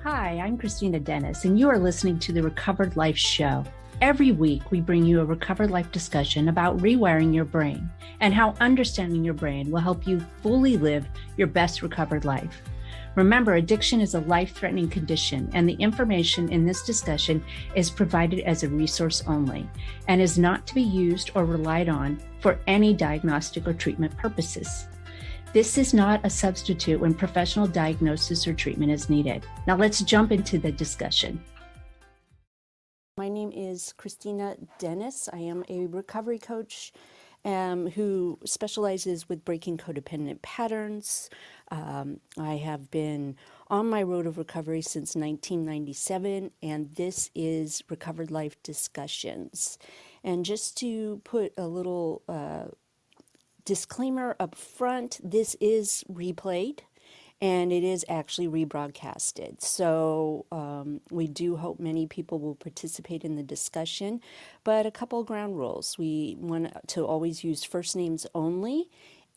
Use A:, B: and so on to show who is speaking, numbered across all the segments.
A: Hi, I'm Christina Dennis, and you are listening to the Recovered Life Show. Every week, we bring you a Recovered Life discussion about rewiring your brain and how understanding your brain will help you fully live your best recovered life. Remember, addiction is a life-threatening condition, and the information in this discussion is provided as a resource only and is not to be used or relied on for any diagnostic or treatment purposes. This is not a substitute when professional diagnosis or treatment is needed. Now let's jump into the discussion.
B: My name is Christina Dennis. I am a recovery coach who specializes with breaking codependent patterns. I have been on my road of recovery since 1997, and this is Recovered Life Discussions. And just to put a little disclaimer up front, this is replayed and it is actually rebroadcasted. So we do hope many people will participate in the discussion, but a couple ground rules. We want to always use first names only,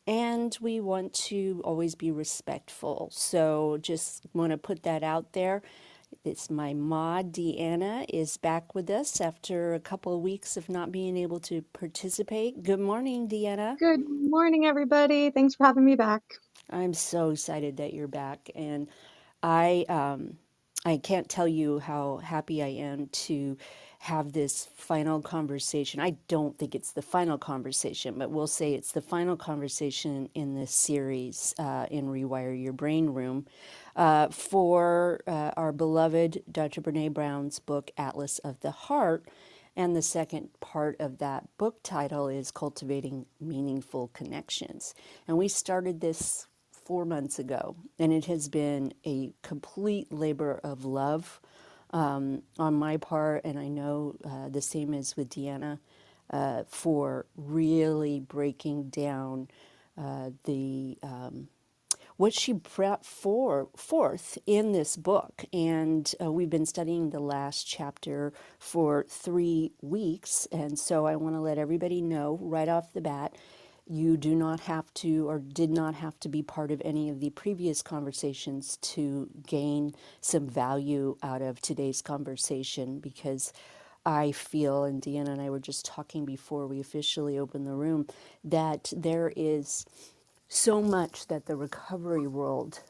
B: and we want to always be respectful. So just want to put that out there. It's my mod, Deanna, is back with us after a couple of weeks of not being able to participate. Good morning, Deanna.
C: Good morning, everybody. Thanks for having me back.
B: I'm so excited that you're back, and I can't tell you how happy I am to have this final conversation. I don't think it's the final conversation, but we'll say it's the final conversation in this series in Rewire Your Brain Room for our beloved Dr. Brene Brown's book, Atlas of the Heart. And the second part of that book title is Cultivating Meaningful Connections. And we started this 4 months ago, and it has been a complete labor of love on my part, and I know the same is with Deanna, for really breaking down the what she brought forth in this book. And we've been studying the last chapter for 3 weeks. And so I want to let everybody know right off the bat, you do not have to or did not have to be part of any of the previous conversations to gain some value out of today's conversation, because I feel, and Deanna and I were just talking before we officially opened the room, that there is so much that the recovery world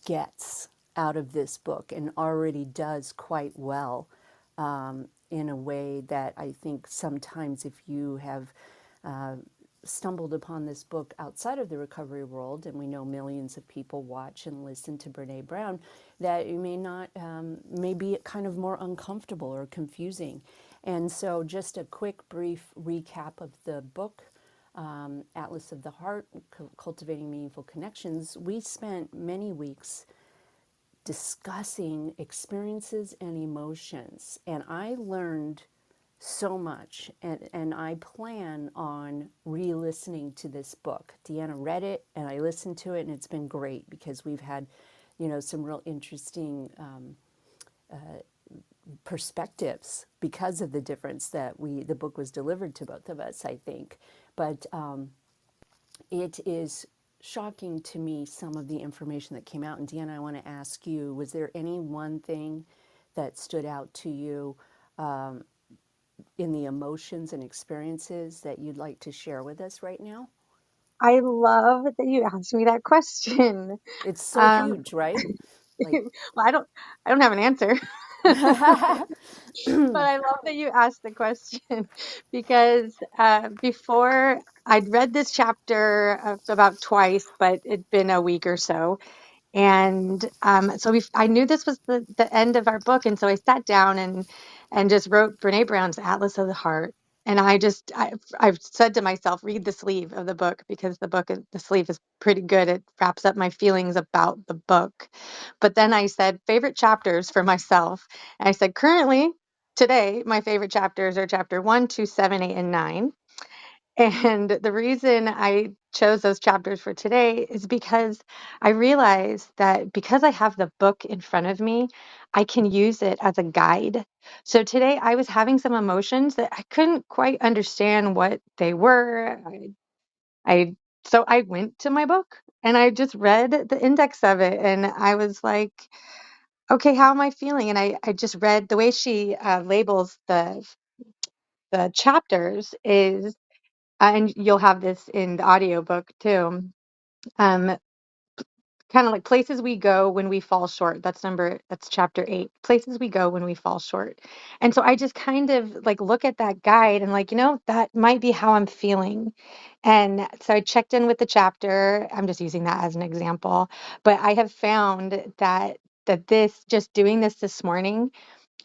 B: gets out of this book and already does quite well, in a way that I think sometimes if you have stumbled upon this book outside of the recovery world, and we know millions of people watch and listen to Brene Brown, that you may not, may be kind of more uncomfortable or confusing. And so just a quick, brief recap of the book, Atlas of the Heart, Cultivating Meaningful Connections. We spent many weeks discussing experiences and emotions, and I learned so much, and I plan on re-listening to this book. Deanna read it and I listened to it, and it's been great because we've had, some real interesting perspectives because of the difference that the book was delivered to both of us, I think. But it is shocking to me, some of the information that came out. And Deanna, I want to ask you, was there any one thing that stood out to you in the emotions and experiences that you'd like to share with us right now?
C: I love that you asked me that question.
B: It's so
C: Um,
B: huge, right? Like,
C: well, I don't have an answer, but I love that you asked the question because before I'd read this chapter about twice, but it'd been a week or so. And so I knew this was the end of our book. And so I sat down and just wrote Brene Brown's Atlas of the Heart. And I've said to myself, read the sleeve of the book because the sleeve is pretty good. It wraps up my feelings about the book. But then I said, favorite chapters for myself. And I said, currently, today, my favorite chapters are chapter 1, 2, 7, 8, and 9. And the reason I chose those chapters for today is because I realized that because I have the book in front of me, I can use it as a guide. So today I was having some emotions that I couldn't quite understand what they were. I so I went to my book and I just read the index of it, and I was like, okay, how am I feeling? And I just read the way she labels the chapters is, and you'll have this in the audiobook too. Um, Kind of like places we go when we fall short. That's chapter 8. Places we go when we fall short. And so I just kind of like look at that guide and like, that might be how I'm feeling. And so I checked in with the chapter. I'm just using that as an example, but I have found that this just doing this morning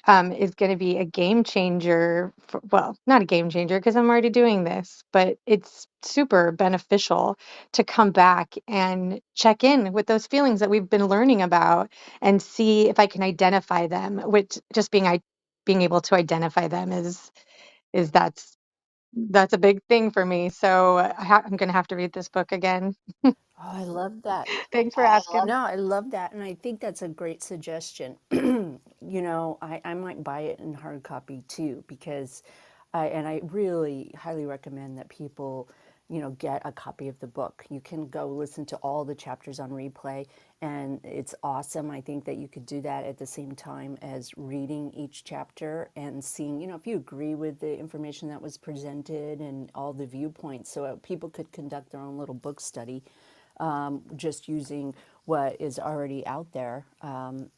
C: is going to be a game changer well, not a game changer because I'm already doing this, but it's super beneficial to come back and check in with those feelings that we've been learning about and see if I can identify them, which just being able to identify them is that's a big thing for me. So I'm going to have to read this book again.
B: Oh, I love that.
C: Thanks for asking.
B: No, I love that. And I think that's a great suggestion. I might buy it in hard copy too, because I really highly recommend that people, get a copy of the book. You can go listen to all the chapters on replay, and it's awesome. I think that you could do that at the same time as reading each chapter and seeing, if you agree with the information that was presented and all the viewpoints, so people could conduct their own little book study just using what is already out there on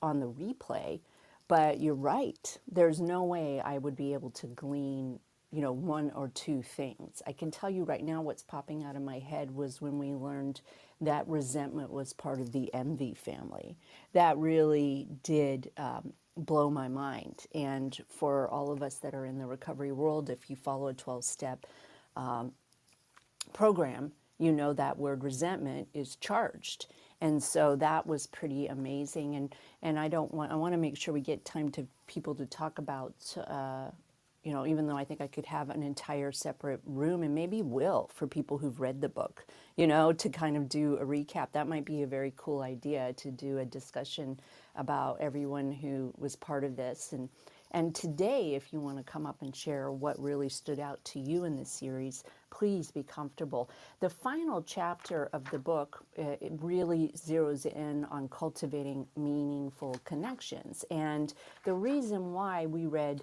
B: the replay. But you're right. There's no way I would be able to glean, one or two things. I can tell you right now what's popping out of my head was when we learned that resentment was part of the envy family. That really did blow my mind. And for all of us that are in the recovery world, if you follow a 12-step program, that word resentment is charged. And so that was pretty amazing. And I want to make sure we get time to people to talk about, even though I think I could have an entire separate room and maybe will for people who've read the book, to kind of do a recap. That might be a very cool idea to do a discussion about everyone who was part of this. And today, if you want to come up and share what really stood out to you in this series, please be comfortable. The final chapter of the book, it really zeroes in on cultivating meaningful connections. And the reason why we read,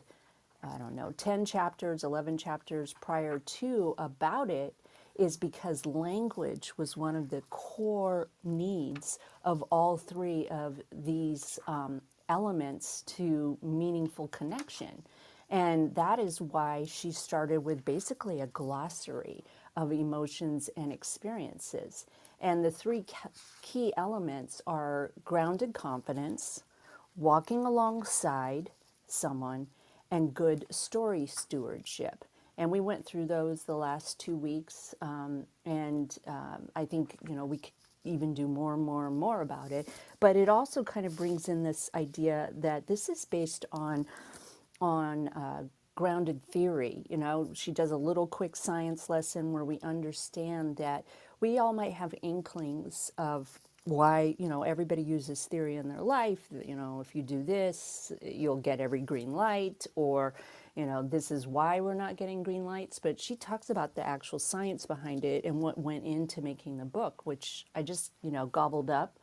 B: I don't know, 10 chapters, 11 chapters prior to about it is because language was one of the core needs of all three of these elements to meaningful connection. And that is why she started with basically a glossary of emotions and experiences. And the three key elements are grounded confidence, walking alongside someone, and good story stewardship. And we went through those the last 2 weeks, I think we could even do more and more and more about it. But it also kind of brings in this idea that this is based on grounded theory. She does a little quick science lesson where we understand that we all might have inklings of why, everybody uses theory in their life. If you do this, you'll get every green light, or, this is why we're not getting green lights. But she talks about the actual science behind it and what went into making the book, which I just, gobbled up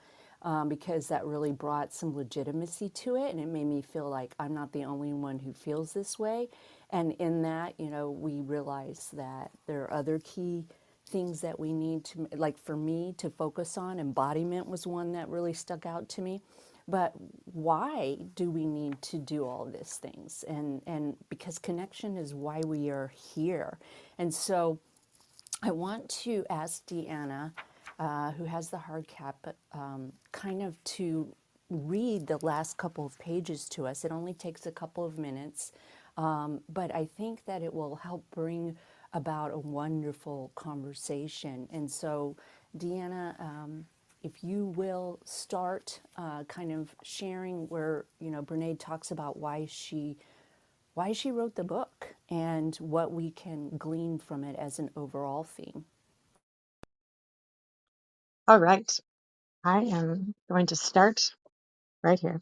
B: because that really brought some legitimacy to it. And it made me feel like I'm not the only one who feels this way. And in that, we realize that there are other key things that we need to, like for me, to focus on. Embodiment was one that really stuck out to me. But why do we need to do all these things? And because connection is why we are here. And so I want to ask Deanna, who has the hard cap, kind of to read the last couple of pages to us. It only takes a couple of minutes, but I think that it will help bring about a wonderful conversation. And so, Deanna, if you will start kind of sharing where, Brene talks about why she wrote the book and what we can glean from it as an overall theme.
C: All right. I am going to start right here,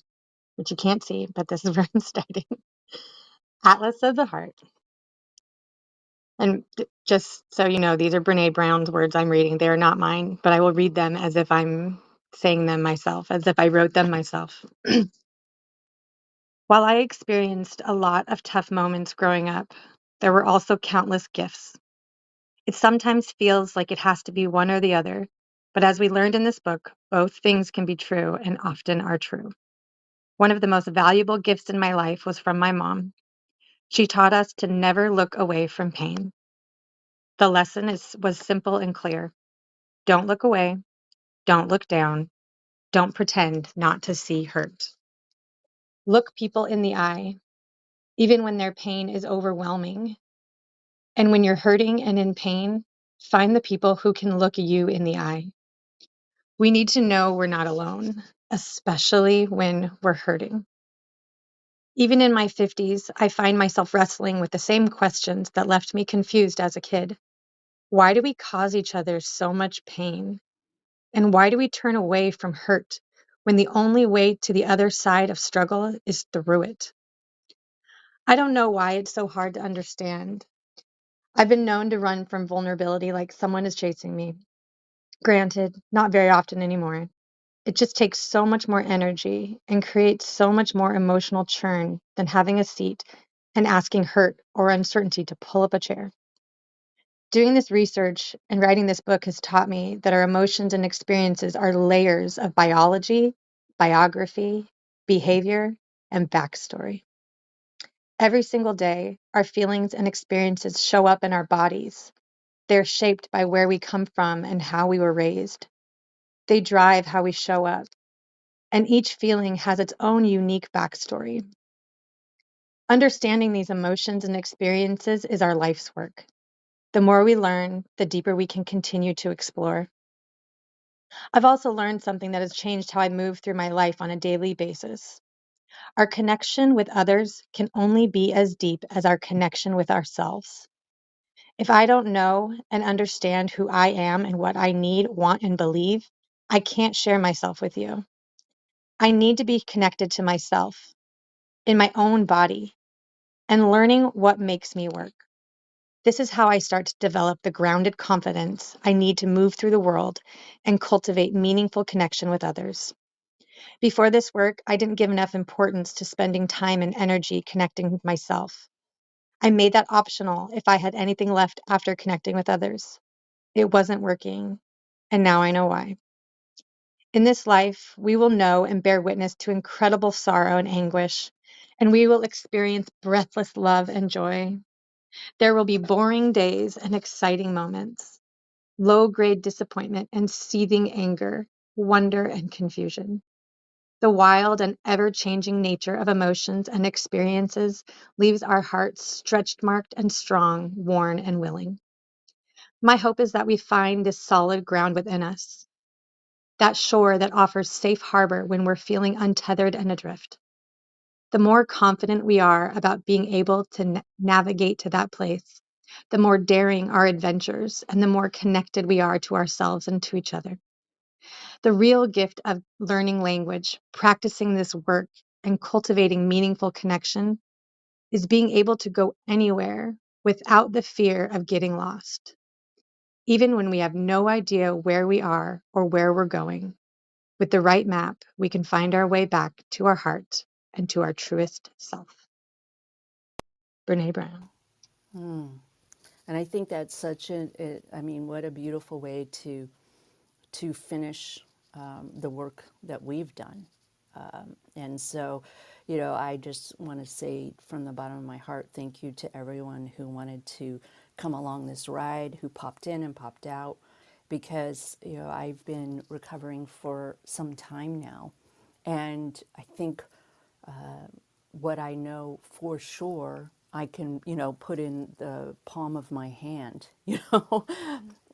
C: which you can't see, but this is where I'm starting. Atlas of the Heart. And just so you know, these are Brene Brown's words I'm reading. They are not mine, but I will read them as if I'm saying them myself, as if I wrote them myself. While I experienced a lot of tough moments growing up, there were also countless gifts. It sometimes feels like it has to be one or the other, but as we learned in this book, both things can be true and often are true. One of the most valuable gifts in my life was from my mom. She taught us to never look away from pain. The lesson was simple and clear. Don't look away. Don't look down. Don't pretend not to see hurt. Look people in the eye, even when their pain is overwhelming. And when you're hurting and in pain, find the people who can look you in the eye. We need to know we're not alone, especially when we're hurting. Even in my 50s, I find myself wrestling with the same questions that left me confused as a kid. Why do we cause each other so much pain? And why do we turn away from hurt when the only way to the other side of struggle is through it? I don't know why it's so hard to understand. I've been known to run from vulnerability like someone is chasing me. Granted, not very often anymore. It just takes so much more energy and creates so much more emotional churn than having a seat and asking hurt or uncertainty to pull up a chair. Doing this research and writing this book has taught me that our emotions and experiences are layers of biology, biography, behavior, and backstory. Every single day, our feelings and experiences show up in our bodies. They're shaped by where we come from and how we were raised. They drive how we show up, and each feeling has its own unique backstory. Understanding these emotions and experiences is our life's work. The more we learn, the deeper we can continue to explore. I've also learned something that has changed how I move through my life on a daily basis. Our connection with others can only be as deep as our connection with ourselves. If I don't know and understand who I am and what I need, want, and believe, I can't share myself with you. I need to be connected to myself in my own body and learning what makes me work. This is how I start to develop the grounded confidence I need to move through the world and cultivate meaningful connection with others. Before this work, I didn't give enough importance to spending time and energy connecting with myself. I made that optional if I had anything left after connecting with others. It wasn't working, and now I know why. In this life, we will know and bear witness to incredible sorrow and anguish, and we will experience breathless love and joy. There will be boring days and exciting moments, low-grade disappointment and seething anger, wonder and confusion. The wild and ever-changing nature of emotions and experiences leaves our hearts stretched, marked, and strong, worn, and willing. My hope is that we find this solid ground within us, that shore that offers safe harbor when we're feeling untethered and adrift. The more confident we are about being able to navigate to that place, the more daring our adventures and the more connected we are to ourselves and to each other. The real gift of learning language, practicing this work, and cultivating meaningful connection is being able to go anywhere without the fear of getting lost. Even when we have no idea where we are or where we're going, with the right map, we can find our way back to our heart and to our truest self. Brene Brown.
B: And I think that's I mean, what a beautiful way to finish the work that we've done. And so, I just want to say from the bottom of my heart, thank you to everyone who wanted to come along this ride, who popped in and popped out, because, I've been recovering for some time now. And I think what I know for sure, I can, put in the palm of my hand,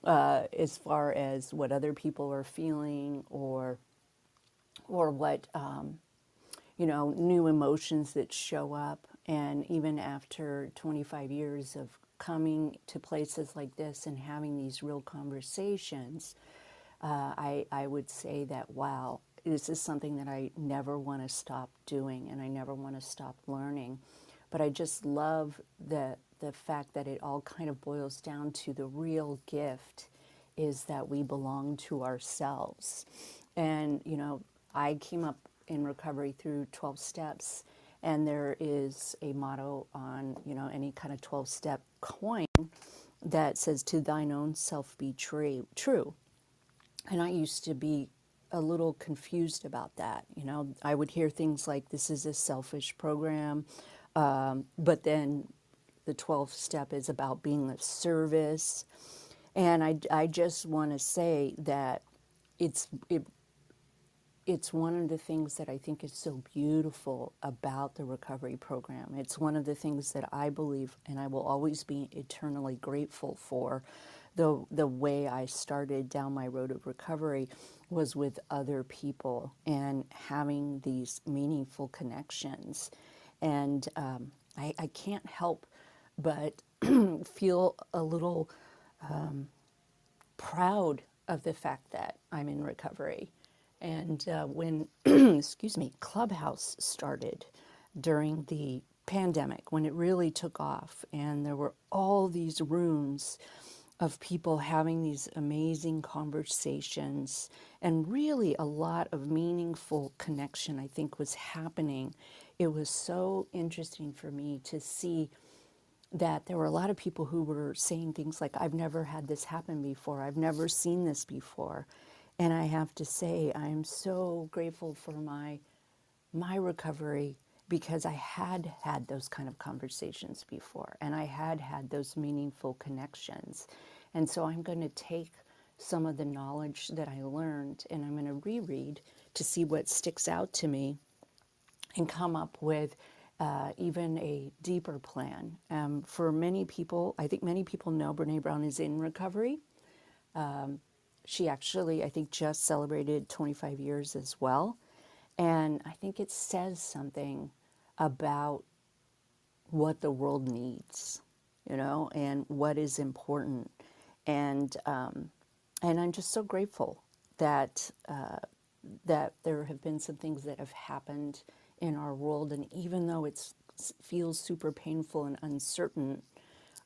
B: as far as what other people are feeling or what new emotions that show up. And even after 25 years of coming to places like this and having these real conversations, I would say that, wow, this is something that I never want to stop doing and I never want to stop learning. But I just love the fact that it all kind of boils down to the real gift is that we belong to ourselves. And, you know, I came up in recovery through 12 steps, and there is a motto on, you know, any kind of 12-step coin that says, to thine own self be true. And I used to be a little confused about that. You know, I would hear things like, this is a selfish program, but then the 12th step is about being of service. And I just want to say that it's, it, it's one of the things that I think is so beautiful about the recovery program. It's one of the things that I believe, and I will always be eternally grateful for. The way I started down my road of recovery was with other people and having these meaningful connections. And I can't help but feel a little proud of the fact that I'm in recovery. And when, excuse me, Clubhouse started during the pandemic, when it really took off, and there were all these rooms of people having these amazing conversations, and really a lot of meaningful connection, I think, was happening. It was so interesting for me to see that there were a lot of people who were saying things like, I've never had this happen before, I've never seen this before. And I have to say, I am so grateful for my recovery, because I had had those kind of conversations before, and I had had those meaningful connections. And so I'm going to take some of the knowledge that I learned, and I'm going to reread to see what sticks out to me, and come up with even a deeper plan. For many people, I think many people know Brene Brown is in recovery. She actually, I think, just celebrated 25 years as well. And I think it says something about what the world needs, you know, and what is important. And I'm just so grateful that that there have been some things that have happened in our world, and even though it feels super painful and uncertain,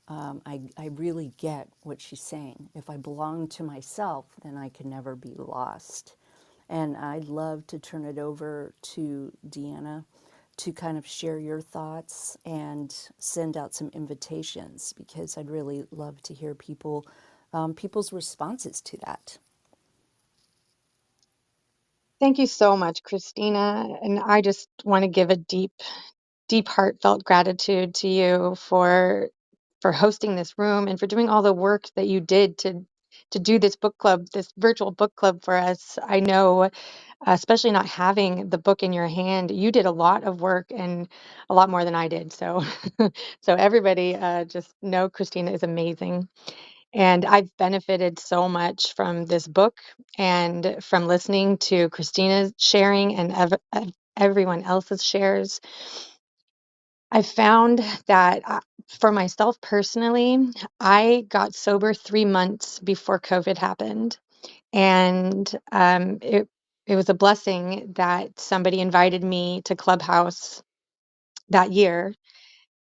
B: I really get what she's saying. If I belong to myself, then I can never be lost. And I'd love to turn it over to Deanna to kind of share your thoughts and send out some invitations, because I'd really love to hear people's responses to that.
C: Thank you so much, Christina. And I just want to give a deep, deep, heartfelt gratitude to you for hosting this room and for doing all the work that you did to do this book club, this virtual book club for us. I know, especially not having the book in your hand, you did a lot of work and a lot more than I did. So, so everybody, just know Christina is amazing. And I've benefited so much from this book and from listening to Christina's sharing and everyone else's shares. I found that for myself personally, I got sober 3 months before COVID happened. And it was a blessing that somebody invited me to Clubhouse that year.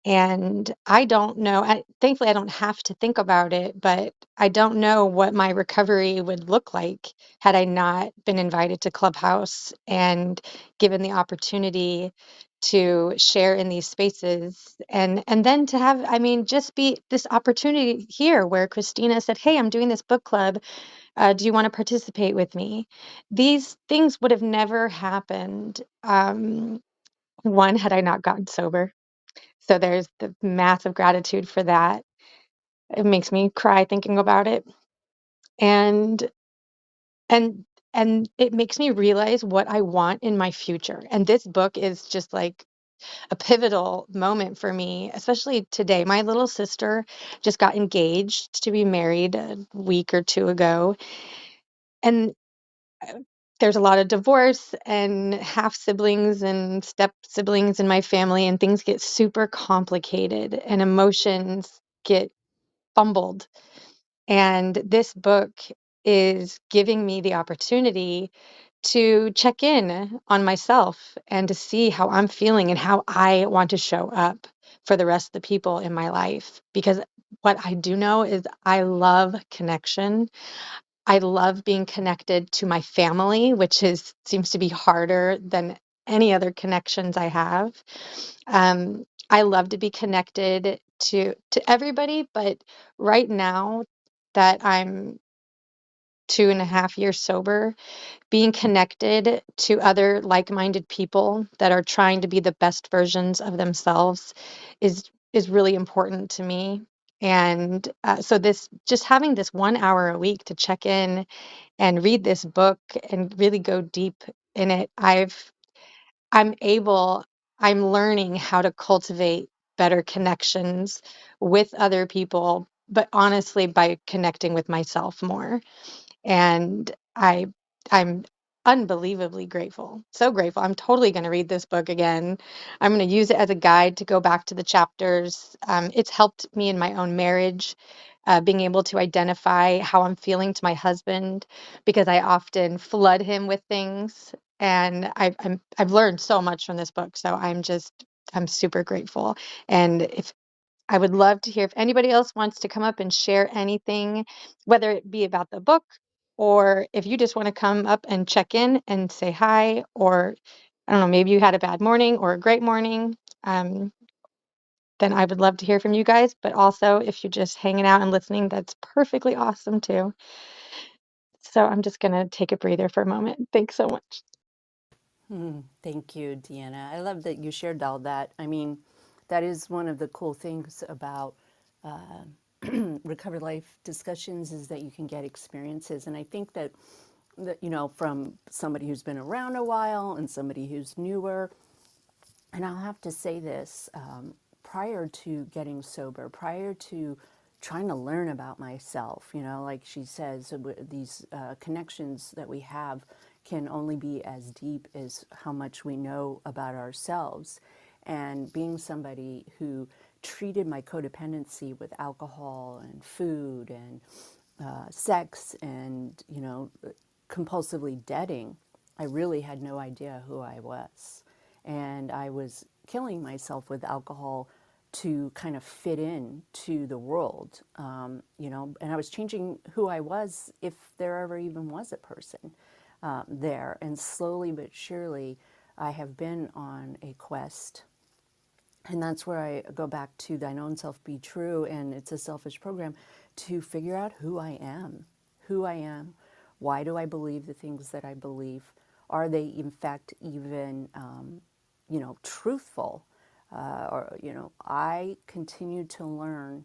C: And I don't know, thankfully, I don't have to think about it, but I don't know what my recovery would look like had I not been invited to Clubhouse and given the opportunity to share in these spaces. And then to have, I mean, just be this opportunity here where Christina said, "Hey, I'm doing this book club. Do you want to participate with me?" These things would have never happened, one, had I not gotten sober. So there's the massive gratitude for that. It makes me cry thinking about it. And and and it makes me realize what I want in my future. And this book is just like a pivotal moment for me, especially today. My little sister just got engaged to be married a week or two ago. And there's a lot of divorce and half siblings and step siblings in my family, and things get super complicated and emotions get fumbled. And this book is giving me the opportunity to check in on myself and to see how I'm feeling and how I want to show up for the rest of the people in my life. Because what I do know is I love connection. I love being connected to my family, which seems to be harder than any other connections I have. I love to be connected to everybody, but right now that I'm 2.5 years sober, being connected to other like-minded people that are trying to be the best versions of themselves is really important to me. And so this just having this 1 hour a week to check in and read this book and really go deep in it, I'm able, I'm learning how to cultivate better connections with other people, but honestly, by connecting with myself more. And I'm unbelievably grateful. So grateful. I'm totally going to read this book again. I'm going to use it as a guide to go back to the chapters. It's helped me in my own marriage, being able to identify how I'm feeling to my husband because I often flood him with things. And I've learned so much from this book. So I'm super grateful. And if I would love to hear if anybody else wants to come up and share anything, whether it be about the book or if you just want to come up and check in and say hi, or I don't know, maybe you had a bad morning or a great morning. Then I would love to hear from you guys. But also, if you're just hanging out and listening, that's perfectly awesome too. So I'm just going to take a breather for a moment. Thanks so much.
B: Thank you, Deanna. I love that you shared all that. I mean, that is one of the cool things about Recovered Life discussions is that you can get experiences. And I think that, from somebody who's been around a while and somebody who's newer, and I'll have to say this, prior to getting sober, prior to trying to learn about myself, like she says, these connections that we have can only be as deep as how much we know about ourselves. And being somebody who treated my codependency with alcohol and food and sex and, compulsively deading, I really had no idea who I was. And I was killing myself with alcohol to kind of fit in to the world, and I was changing who I was if there ever even was a person there. And slowly but surely, I have been on a quest, and that's where I go back to thine own self be true, and it's a selfish program to figure out who I am, why do I believe the things that I believe, are they in fact even, truthful, I continue to learn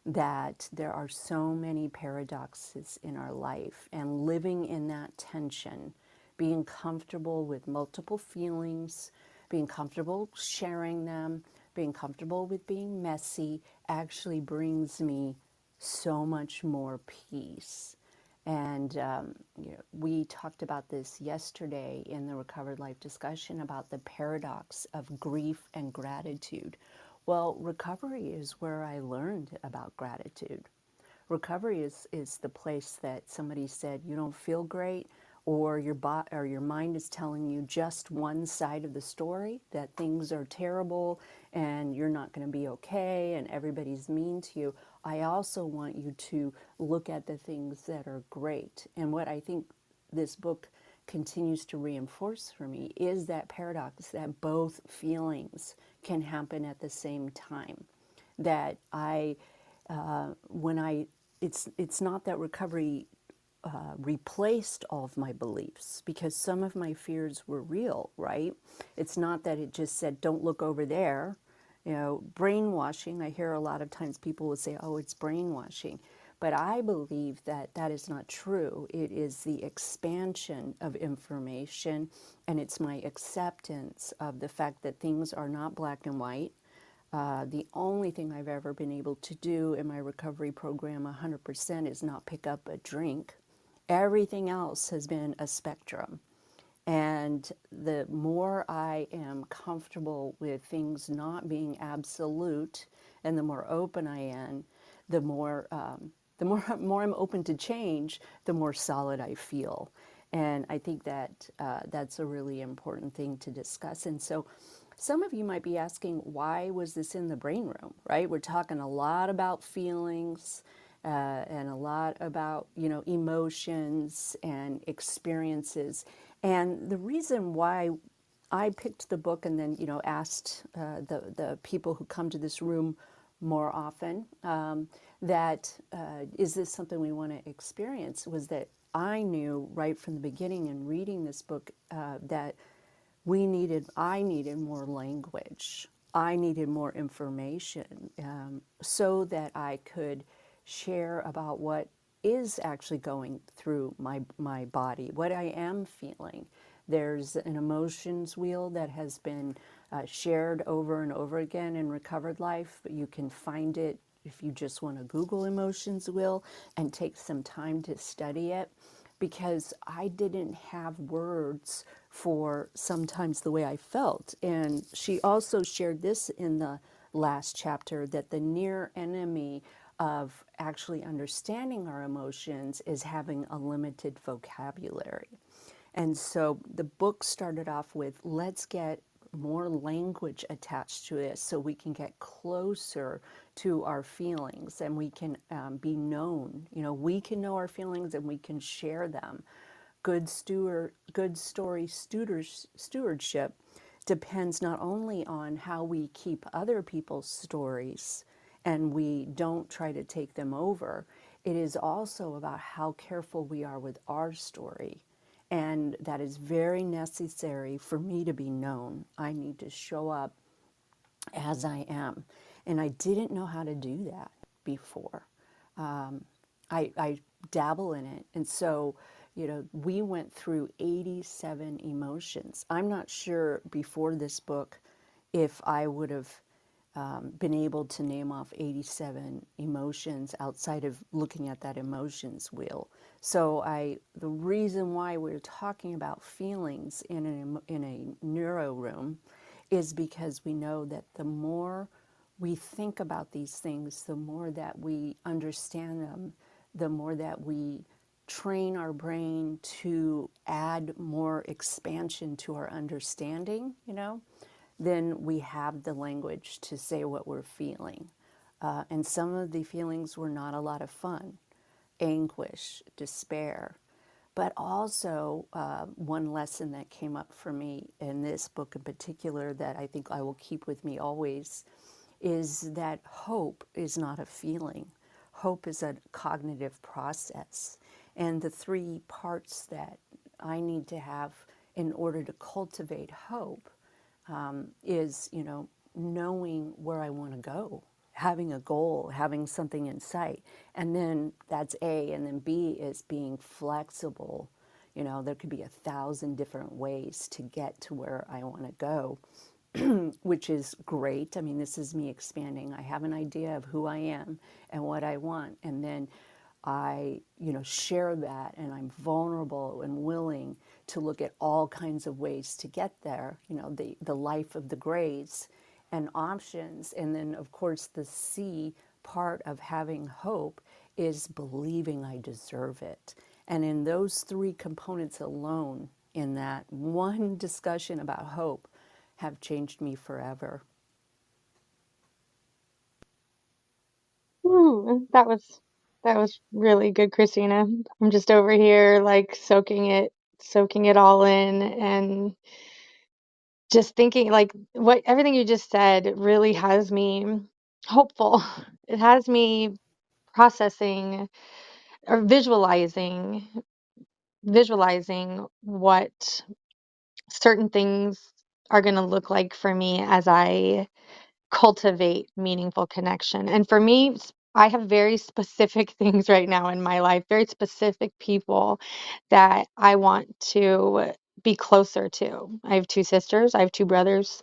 B: that there are so many paradoxes in our life, and living in that tension, being comfortable with multiple feelings, being comfortable sharing them, being comfortable with being messy actually brings me so much more peace. And we talked about this yesterday in the Recovered Life discussion about the paradox of grief and gratitude. Well, recovery is where I learned about gratitude. Recovery is the place that somebody said you don't feel great, or your mind is telling you just one side of the story, that things are terrible and you're not going to be okay and everybody's mean to you. I also want you to look at the things that are great. And what I think this book continues to reinforce for me is that paradox that both feelings can happen at the same time. That when I, it's not that recovery replaced all of my beliefs, because some of my fears were real, right? It's not that it just said, don't look over there. Brainwashing, I hear a lot of times people will say, oh, it's brainwashing. But I believe that that is not true. It is the expansion of information, and it's my acceptance of the fact that things are not black and white. The only thing I've ever been able to do in my recovery program 100% is not pick up a drink. Everything else has been a spectrum. And the more I am comfortable with things not being absolute, and the more open I am, the more more I'm open to change, the more solid I feel. And I think that that's a really important thing to discuss. And so some of you might be asking, why was this in the brain room, right? We're talking a lot about feelings, and a lot about, emotions and experiences. And the reason why I picked the book and then, asked the people who come to this room more often that is this something we want to experience, was that I knew right from the beginning in reading this book that I needed more language. I needed more information so that I could share about what is actually going through my body, what I am feeling. There's an emotions wheel that has been shared over and over again in Recovered Life, but you can find it if you just want to Google emotions wheel and take some time to study it, because I didn't have words for sometimes the way I felt. And she also shared this in the last chapter, that the near enemy of actually understanding our emotions is having a limited vocabulary. And so the book started off with, let's get more language attached to this so we can get closer to our feelings and we can be known. We can know our feelings and we can share them. Good story stewardship depends not only on how we keep other people's stories and we don't try to take them over, it is also about how careful we are with our story. And that is very necessary for me to be known. I need to show up as I am. And I didn't know how to do that before. I dabble in it. And so, we went through 87 emotions. I'm not sure before this book if I would have been able to name off 87 emotions outside of looking at that emotions wheel. So the reason why we're talking about feelings in a neuro room is because we know that the more we think about these things, the more that we understand them, the more that we train our brain to add more expansion to our understanding, then we have the language to say what we're feeling. And some of the feelings were not a lot of fun: anguish, despair. But also, one lesson that came up for me in this book in particular that I think I will keep with me always is that hope is not a feeling. Hope is a cognitive process. And the three parts that I need to have in order to cultivate hope is, knowing where I want to go, having a goal, having something in sight. And then that's A. And then B is being flexible. There could be 1,000 different ways to get to where I want to go, which is great. I mean, this is me expanding. I have an idea of who I am and what I want. And then I, share that, and I'm vulnerable and willing to look at all kinds of ways to get there, the life of the grays and options. And then, of course, the C part of having hope is believing I deserve it. And in those three components alone, in that one discussion about hope, have changed me forever.
C: Ooh, that was really good, Christina. I'm just over here like soaking it all in, and just thinking like what everything you just said really has me hopeful. It has me processing or visualizing what certain things are going to look like for me as I cultivate meaningful connection. And for me, I have very specific things right now in my life, very specific people that I want to be closer to. I have two sisters, I have two brothers.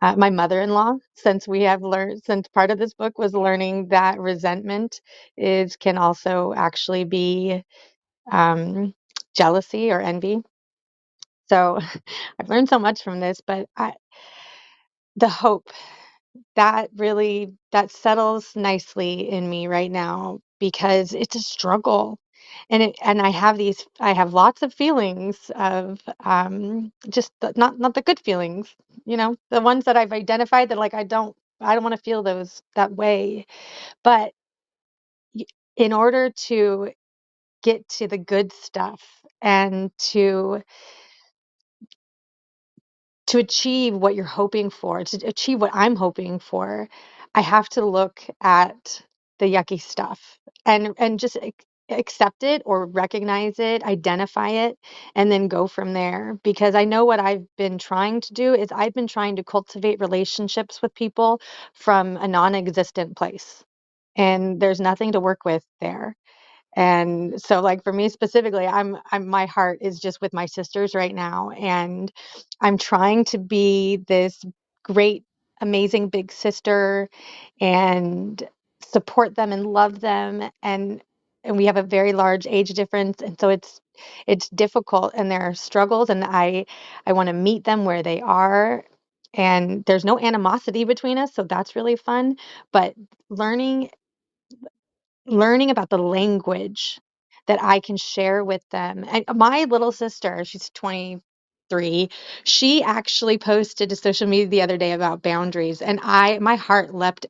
C: My mother-in-law, since we have learned, since part of this book was learning that resentment is can also actually be um, jealousy or envy. So I've learned so much from this, but the hope that settles nicely in me right now because it's a struggle. And I have lots of feelings of just not the good feelings, the ones that I've identified that like I don't want to feel those that way. But in order to get to the good stuff and to achieve what you're hoping for, to achieve what I'm hoping for, I have to look at the yucky stuff and just accept it or recognize it, identify it, and then go from there. Because I know what I've been trying to do is I've been trying to cultivate relationships with people from a non-existent place. And there's nothing to work with there. And so like for me specifically, I'm my heart is just with my sisters right now, and I'm trying to be this great amazing big sister and support them and love them, and we have a very large age difference, and so it's difficult and there are struggles, and I want to meet them where they are, and there's no animosity between us, so that's really fun. But learning learning about the language that I can share with them. And my little sister, she's 23, she actually posted to social media the other day about boundaries, and my heart leapt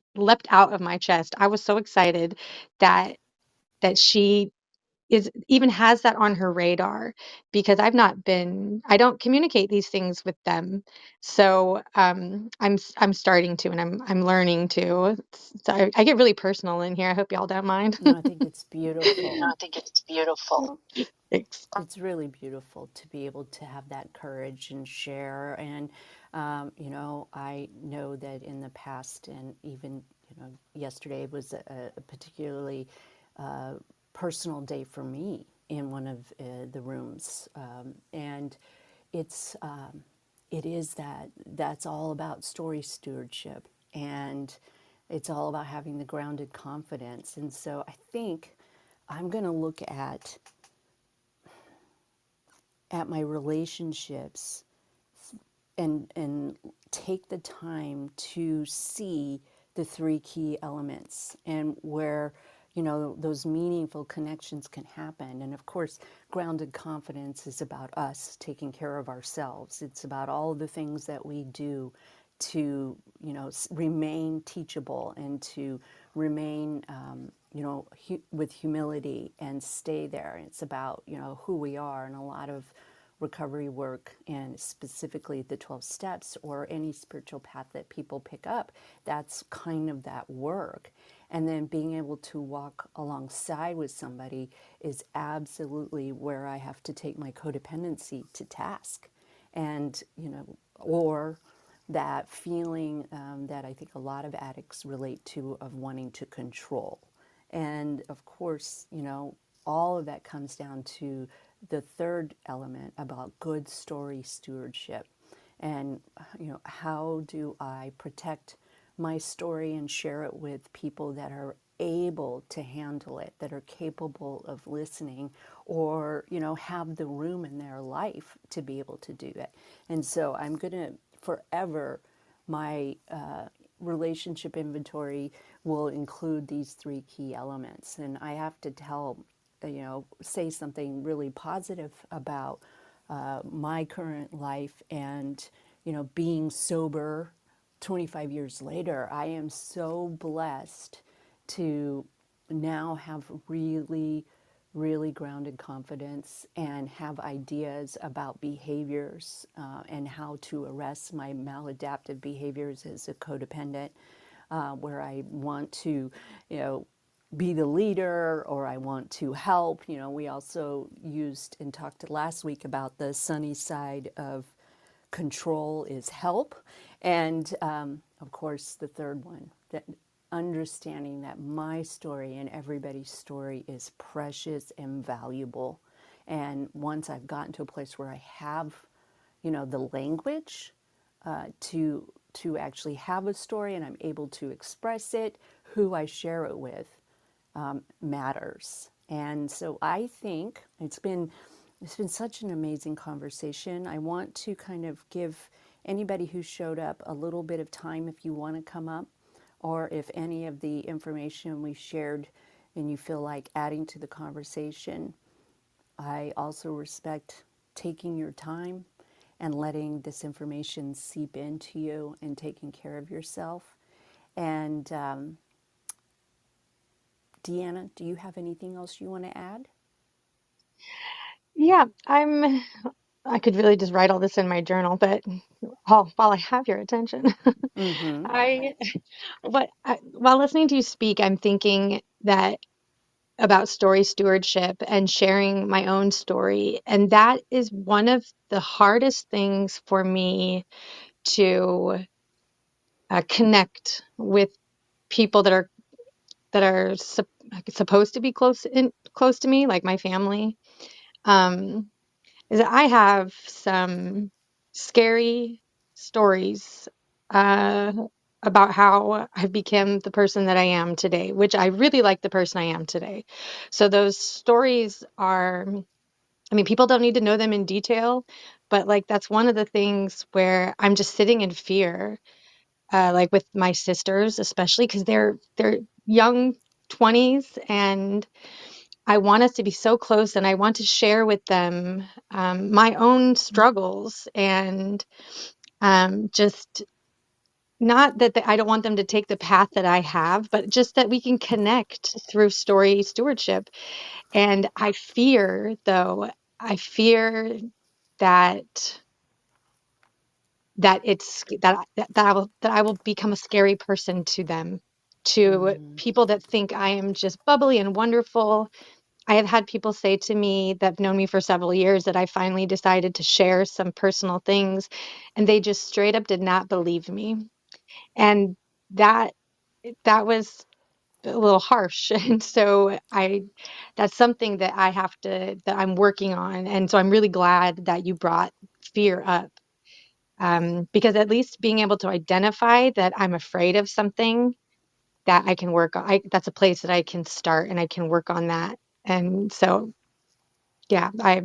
C: out of my chest. I was so excited that she is even has that on her radar, because I don't communicate these things with them. So I'm starting to, and I'm learning to. So I get really personal in here. I hope y'all don't mind.
B: No, I think it's
D: No,
B: beautiful.
D: I think it's beautiful.
C: Thanks.
B: It's really beautiful to be able to have that courage and share. And, I know that in the past, and even, yesterday was a particularly personal day for me in one of the rooms. And it's, it is that's all about story stewardship. And it's all about having the grounded confidence. And so I think I'm going to look at my relationships and take the time to see the three key elements and where those meaningful connections can happen. And of course, grounded confidence is about us taking care of ourselves. It's about all of the things that we do to remain teachable and to remain with humility and stay there. It's about who we are, and a lot of recovery work, and specifically the 12 steps or any spiritual path that people pick up, that's kind of that work. And then being able to walk alongside with somebody is absolutely where I have to take my codependency to task. And or that feeling that I think a lot of addicts relate to, of wanting to control. And of course, all of that comes down to the third element about good story stewardship. And, how do I protect my story and share it with people that are able to handle it, that are capable of listening, or, have the room in their life to be able to do that. And so I'm going to forever, my relationship inventory will include these three key elements. And I have to say something really positive about my current life and, being sober 25 years later. I am so blessed to now have really, really grounded confidence and have ideas about behaviors and how to arrest my maladaptive behaviors as a codependent, where I want to, be the leader, or I want to help. We also used and talked last week about the sunny side of control is help. And of course, the third one, that understanding that my story and everybody's story is precious and valuable. And once I've gotten to a place where I have, the language to actually have a story, and I'm able to express it, who I share it with matters. And so I think it's been such an amazing conversation. I want to kind of give anybody who showed up a little bit of time if you want to come up, or if any of the information we shared and you feel like adding to the conversation. I also respect taking your time and letting this information seep into you and taking care of yourself. And Deanna, do you have anything else you want to add?
C: Yeah, I could really just write all this in my journal, but while I have your attention,
B: Mm-hmm.
C: I while listening to you speak, I'm thinking that about story stewardship and sharing my own story, and that is one of the hardest things for me to connect with people that are supposed to be close to me, like my family. Um, is that I have some scary stories uh, about how I've become the person that I am today, which I really like the person I am today. So those stories are, I mean, people don't need to know them in detail, but like that's one of the things where I'm just sitting in fear, like with my sisters, especially because they're young 20s, and I want us to be so close, and I want to share with them my own struggles, and just not that I don't want them to take the path that I have, but just that we can connect through story stewardship. And I fear, though, I fear that that I will become a scary person to them, to people that think I am just bubbly and wonderful. I have had people say to me that have known me for several years that I finally decided to share some personal things, and they just straight up did not believe me. And that that was a little harsh. And so that's something that that I'm working on. And so I'm really glad that you brought fear up. Because at least being able to identify that I'm afraid of something, that I can work on, that's a place that I can start and I can work on that. And so yeah, I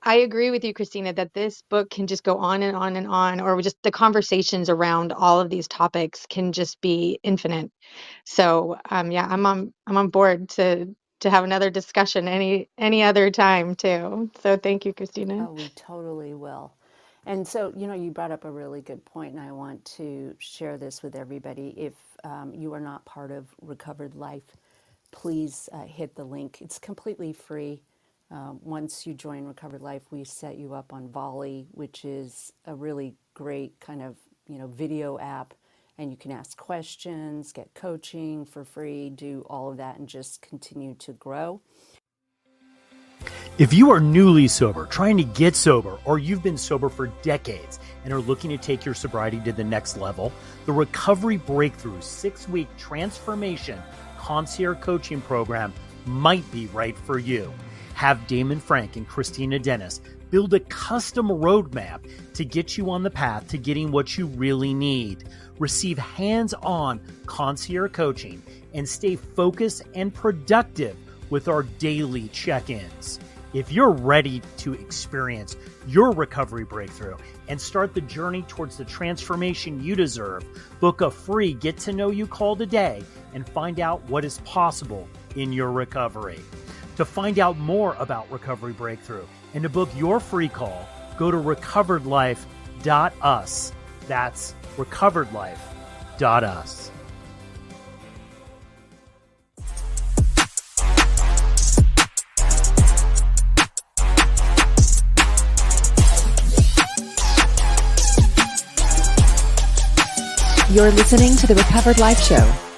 C: agree with you, Christina, that this book can just go on and on and on, or just the conversations around all of these topics can just be infinite. So yeah, I'm on board to have another discussion any other time too. So thank you, Christina.
B: Oh, we totally will. And so, you brought up a really good point, and I want to share this with everybody. If you are not part of Recovered Life, please hit the link. It's completely free. Once you join Recovered Life, we set you up on Volley, which is a really great kind of video app, and you can ask questions, get coaching for free, do all of that, and just continue to grow.
D: If you are newly sober, trying to get sober, or you've been sober for decades and are looking to take your sobriety to the next level, the Recovery Breakthrough 6-week transformation concierge coaching program might be right for you. Have Damon Frank and Christina Dennis build a custom roadmap to get you on the path to getting what you really need. Receive hands-on concierge coaching and stay focused and productive with our daily check-ins. If you're ready to experience your recovery breakthrough and start the journey towards the transformation you deserve, book a free get-to-know-you call today and find out what is possible in your recovery. To find out more about Recovery Breakthrough and to book your free call, go to recoveredlife.us. That's recoveredlife.us.
E: You're listening to the Recovered Life Show.